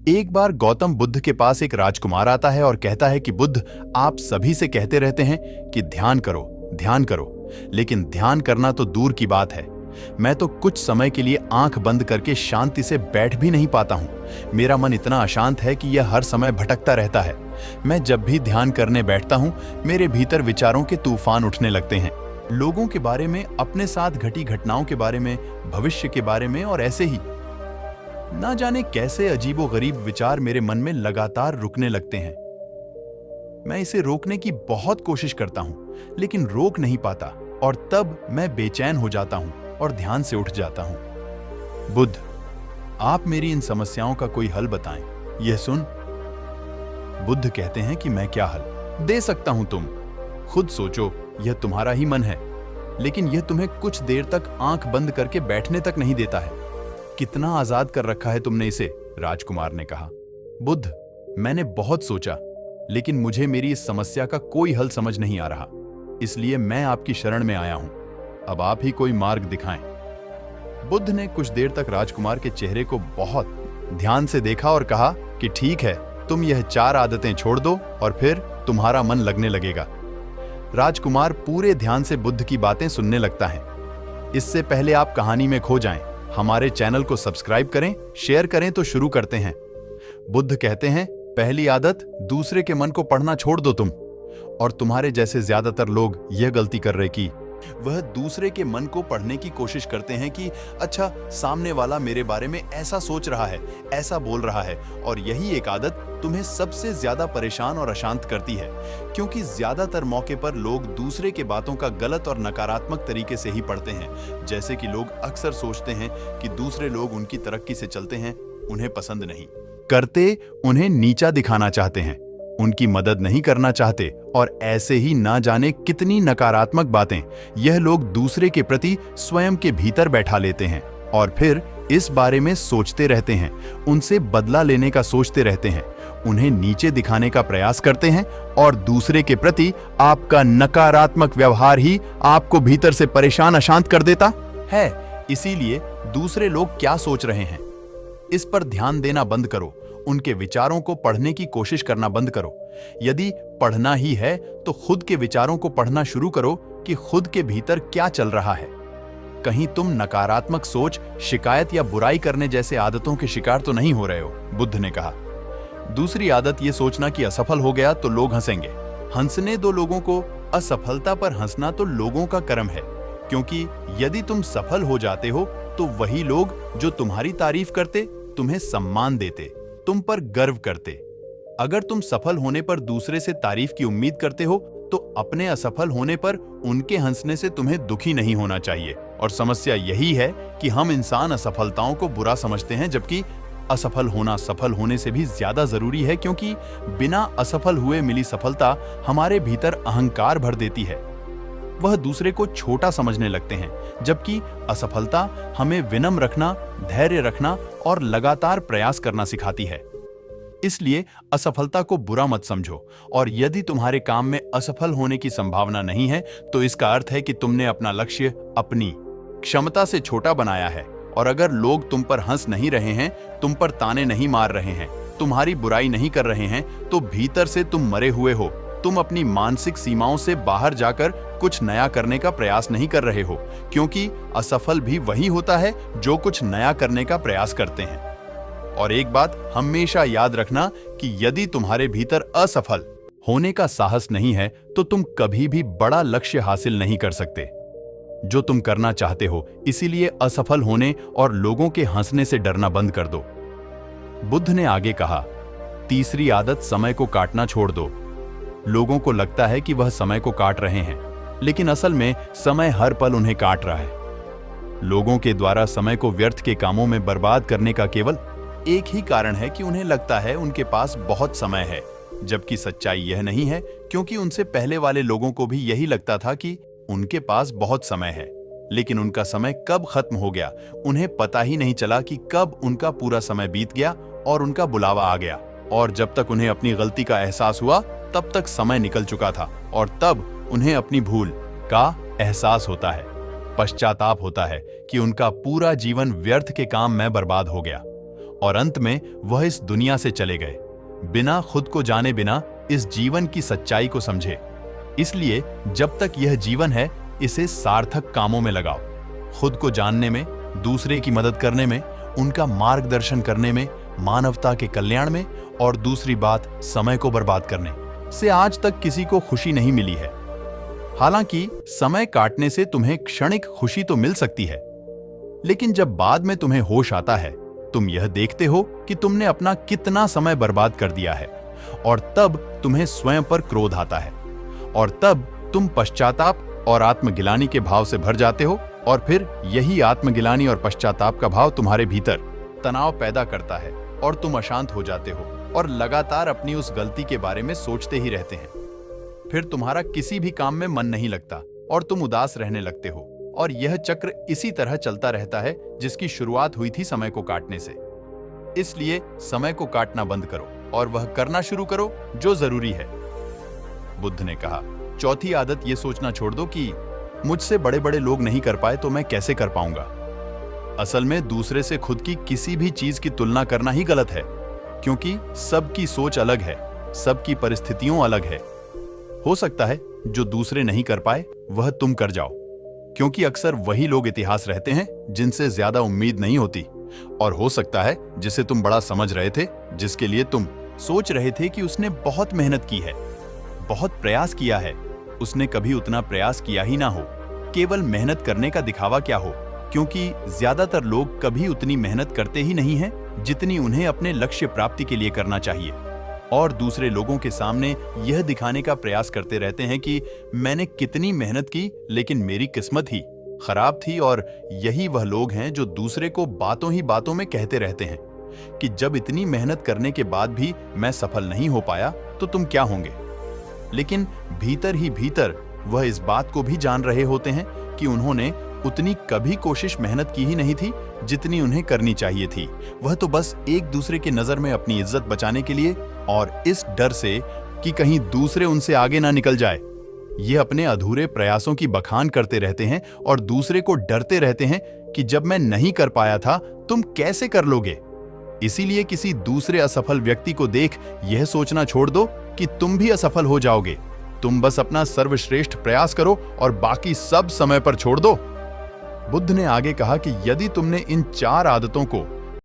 एक बार गौतम बुद्ध के पास एक राजकुमार आता है और कहता है कि बुद्ध, आप सभी से कहते रहते हैं कि ध्यान करो, लेकिन ध्यान करना तो दूर की बात है। मैं तो कुछ समय के लिए आंख बंद करके शांति से बैठ भी नहीं पाता हूं। मेरा मन इतना अशांत है कि यह हर समय भटकता रहता है। मैं जब भी ध्यान करने बैठता हूं, मेरे भीतर विचारों के तूफान उठने लगते हैं, लोगों के बारे में, अपने साथ घटी घटनाओं के बारे में, भविष्य के बारे में, और ऐसे ही ना जाने कैसे अजीबोगरीब विचार मेरे मन में लगातार रुकने लगते हैं। मैं इसे रोकने की बहुत कोशिश करता हूं, लेकिन रोक नहीं पाता, और तब मैं बेचैन हो जाता हूं और ध्यान से उठ जाता हूं। बुद्ध, आप मेरी इन समस्याओं का कोई हल बताएं। यह सुन, बुद्ध कहते हैं कि मैं क्या हल दे सकता हूं, तुम खुद सोचो। यह तुम्हारा ही मन है, लेकिन यह तुम्हें कुछ देर तक आंख बंद करके बैठने तक नहीं देता है। कितना आजाद कर रखा है तुमने इसे, राजकुमार ने कहा। बुद्ध, मैंने बहुत सोचा, लेकिन मुझे मेरी इस समस्या का कोई हल समझ नहीं आ रहा, इसलिए मैं आपकी शरण में आया हूं। अब आप ही कोई मार्ग दिखाएं। बुद्ध ने कुछ देर तक राजकुमार के चेहरे को बहुत ध्यान से देखा और कहा कि ठीक है, तुम यह 4 आदतें छोड़ दो और फिर तुम्हारा मन लगने लगेगा। राजकुमार पूरे ध्यान से बुद्ध की बातें सुनने लगता है। इससे पहले आप कहानी में खो जाएं, हमारे चैनल को सब्सक्राइब करें, शेयर करें। तो शुरू करते हैं। बुद्ध कहते हैं, पहली आदत, दूसरे के मन को पढ़ना छोड़ दो तुम। और तुम्हारे जैसे ज्यादातर लोग यह गलती कर रहे कि वह दूसरे के मन को पढ़ने की कोशिश करते हैं कि अच्छा, सामने वाला मेरे बारे में ऐसा सोच रहा है, ऐसा बोल रहा है। और यही एक आदत तुम्हें सबसे ज्यादा परेशान और अशांत करती है, क्योंकि ज्यादातर मौके पर लोग दूसरे के बातों का गलत और नकारात्मक तरीके से ही पढ़ते हैं। जैसे कि लोग अक्सर सोचते हैं कि दूसरे लोग उनकी तरक्की से चलते हैं, उन्हें पसंद नहीं करते, उन्हें नीचा दिखाना चाहते हैं, उनकी मदद नहीं करना चाहते, और ऐसे ही ना जाने कितनी नकारात्मक बातें यह लोग दूसरे के प्रति स्वयं के भीतर बैठा लेते हैं और फिर इस बारे में सोचते रहते हैं, उनसे बदला लेने का सोचते रहते हैं, उन्हें नीचे दिखाने का प्रयास करते हैं, और दूसरे के प्रति आपका नकारात्मक व्यवहार ही आपको भीतर से परेशान, अशांत कर देता है। इसीलिए दूसरे लोग क्या सोच रहे हैं, इस पर ध्यान देना बंद करो। उनके विचारों को पढ़ने की कोशिश करना बंद करो। यदि पढ़ना ही है तो खुद के विचारों को पढ़ना शुरू करो कि खुद के भीतर क्या चल रहा है। कहीं तुम नकारात्मक सोच, शिकायत या बुराई करने जैसे आदतों के शिकार तो नहीं हो रहे हो, बुद्ध ने कहा। दूसरी आदत ये सोचना कि असफल हो गया तो लोग हंसेंगे। हंसने दो लोगों को। असफलता पर हंसना तो लोगों का कर्म है, क्योंकि यदि तुम सफल हो जाते हो तो वही लोग जो तुम्हारी तारीफ करते, तुम्हें सम्मान देते, तुम पर गर्व करते। अगर तुम सफल होने पर दूसरे से तारीफ की उम्मीद करते हो तो अपने असफल होने पर उनके हंसने से तुम्हें दुखी नहीं होना चाहिए। और समस्या यही है कि हम इंसान असफलताओं को बुरा समझते हैं, जबकि असफल होना सफल होने से भी ज्यादा जरूरी है, क्योंकि बिना असफल हुए मिली सफलता हमारे भीतर अहंकार भर देती है। वह दूसरे को छोटा समझने लगते हैं, जबकि असफलता हमें विनम्र रखना, धैर्य रखना और लगातार प्रयास करना सिखाती है। इसलिए असफलता को बुरा मत समझो, और यदि तुम्हारे काम में असफल होने की संभावना नहीं है तो इसका अर्थ है कि तुमने अपना लक्ष्य अपनी क्षमता से छोटा बनाया है। और अगर लोग तुम पर हंस नहीं रहे हैं, तुम पर ताने नहीं मार रहे हैं, तुम्हारी बुराई नहीं कर रहे हैं, तो भीतर से तुम मरे हुए हो। तुम अपनी मानसिक सीमाओं से बाहर जाकर कुछ नया करने का प्रयास नहीं कर रहे हो, क्योंकि असफल भी वही होता है जो कुछ नया करने का प्रयास करते हैं। और एक बात हमेशा याद रखना कि यदि तुम्हारे भीतर असफल होने का साहस नहीं है तो तुम कभी भी बड़ा लक्ष्य हासिल नहीं कर सकते जो तुम करना चाहते हो। इसीलिए असफल होने और लोगों के हंसने से डरना बंद कर दो। बुद्ध ने आगे कहा, तीसरी आदत, समय को काटना छोड़ दो। लोगों को लगता है कि वह समय को काट रहे हैं, लेकिन असल में समय हर पल उन्हें काट रहा है। लोगों के द्वारा समय को व्यर्थ के कामों में बर्बाद करने का केवल एक ही कारण है कि उन्हें लगता है उनके पास बहुत समय है, जबकि सच्चाई यह नहीं है, क्योंकि उनसे पहले वाले लोगों को भी यही लगता था कि उनके पास बहुत समय है, लेकिन उनका समय कब खत्म हो गया उन्हें पता ही नहीं चला कि कब उनका पूरा समय बीत गया और उनका बुलावा आ गया। और जब तक उन्हें अपनी गलती का एहसास हुआ तब तक समय निकल चुका था, और तब उन्हें अपनी भूल का एहसास होता है, पश्चाताप होता है कि उनका पूरा जीवन व्यर्थ के काम में बर्बाद हो गया। और अंत में वह इस दुनिया से चले गए, बिना खुद को जाने बिना इस जीवन की सच्चाई को समझे। इसलिए जब तक यह जीवन है, इसे सार्थक कामों में लगाओ। खुद को जानने में, दूसरे की मदद करने में, उनका मार्गदर्शन करने में, मानवता के कल्याण में, और दूसरी बात, समय को बर्बाद करने से आज तक किसी को खुशी नहीं मिली है। हालांकि समय काटने से तुम्हें क्षणिक खुशी तो मिल सकती है, लेकिन जब बाद में तुम्हें होश आता है, तुम यह देखते हो कि तुमने अपना कितना समय बर्बाद कर दिया है, और तब तुम्हें स्वयं पर क्रोध आता है, और तब तुम पश्चाताप और आत्मगिलानी के भाव से भर जाते हो, और फिर यही आत्मगिलानी और पश्चाताप का भाव तुम्हारे भीतर तनाव पैदा करता है, और तुम अशांत हो जाते हो और लगातार अपनी उस गलती के बारे में सोचते ही रहते हैं। फिर तुम्हारा किसी भी काम में मन नहीं लगता और तुम उदास रहने लगते हो, और यह चक्र इसी तरह चलता रहता है जिसकी शुरुआत हुई थी समय को काटने से। इसलिए समय को काटना बंद करो और वह करना शुरू करो जो जरूरी है। बुद्ध ने कहा, चौथी आदत ये सोचना छोड़ दो कि मुझसे बड़े बड़े लोग नहीं कर पाए तो मैं कैसे कर पाऊंगा। असल में दूसरे से खुद की किसी भी चीज की तुलना करना ही गलत है, क्योंकि सबकी सोच अलग है, सबकी परिस्थितियों अलग है। हो सकता है जो दूसरे नहीं कर पाए वह तुम कर जाओ, क्योंकि अक्सर वही लोग इतिहास रहते हैं जिनसे ज्यादा उम्मीद नहीं होती। और हो सकता है जिसे तुम बड़ा समझ रहे थे, जिसके लिए तुम सोच रहे थे कि उसने बहुत मेहनत की है, बहुत प्रयास किया है, उसने कभी उतना प्रयास किया ही ना हो। केवल मेहनत करने का दिखावा क्या हो, क्योंकि ज्यादातर लोग कभी उतनी मेहनत करते ही नहीं हैं जितनी उन्हें अपने लक्ष्य प्राप्ति के लिए करना चाहिए, और दूसरे लोगों के सामने यह दिखाने का प्रयास करते रहते हैं कि मैंने कितनी मेहनत की लेकिन मेरी किस्मत ही खराब थी। और यही वह लोग हैं जो दूसरे को बातों ही बातों में कहते रहते हैं कि जब इतनी मेहनत करने के बाद भी मैं सफल नहीं हो पाया तो तुम क्या होंगे। लेकिन भीतर ही भीतर वह इस बात को भी जान रहे होते हैं कि उन्होंने उतनी कभी कोशिश मेहनत की ही नहीं थी जितनी उन्हें करनी चाहिए थी। वह तो बस एक दूसरे की नजर में अपनी इज्जत बचाने के लिए, और इस डर से कि कहीं दूसरे उनसे आगे ना निकल जाए, ये अपने अधूरे प्रयासों की बखान करते रहते हैं और दूसरे को डरते रहते हैं कि जब मैं नहीं कर पाया था तुम कैसे कर लोगे। इसीलिए किसी दूसरे असफल व्यक्ति को देख यह सोचना छोड़ दो कि तुम भी असफल हो जाओगे। तुम बस अपना सर्वश्रेष्ठ प्रयास करो और बाकी सब समय पर छोड़ दो। बुद्ध ने आगे कहा कि यदि तुमने इन 4 आदतों को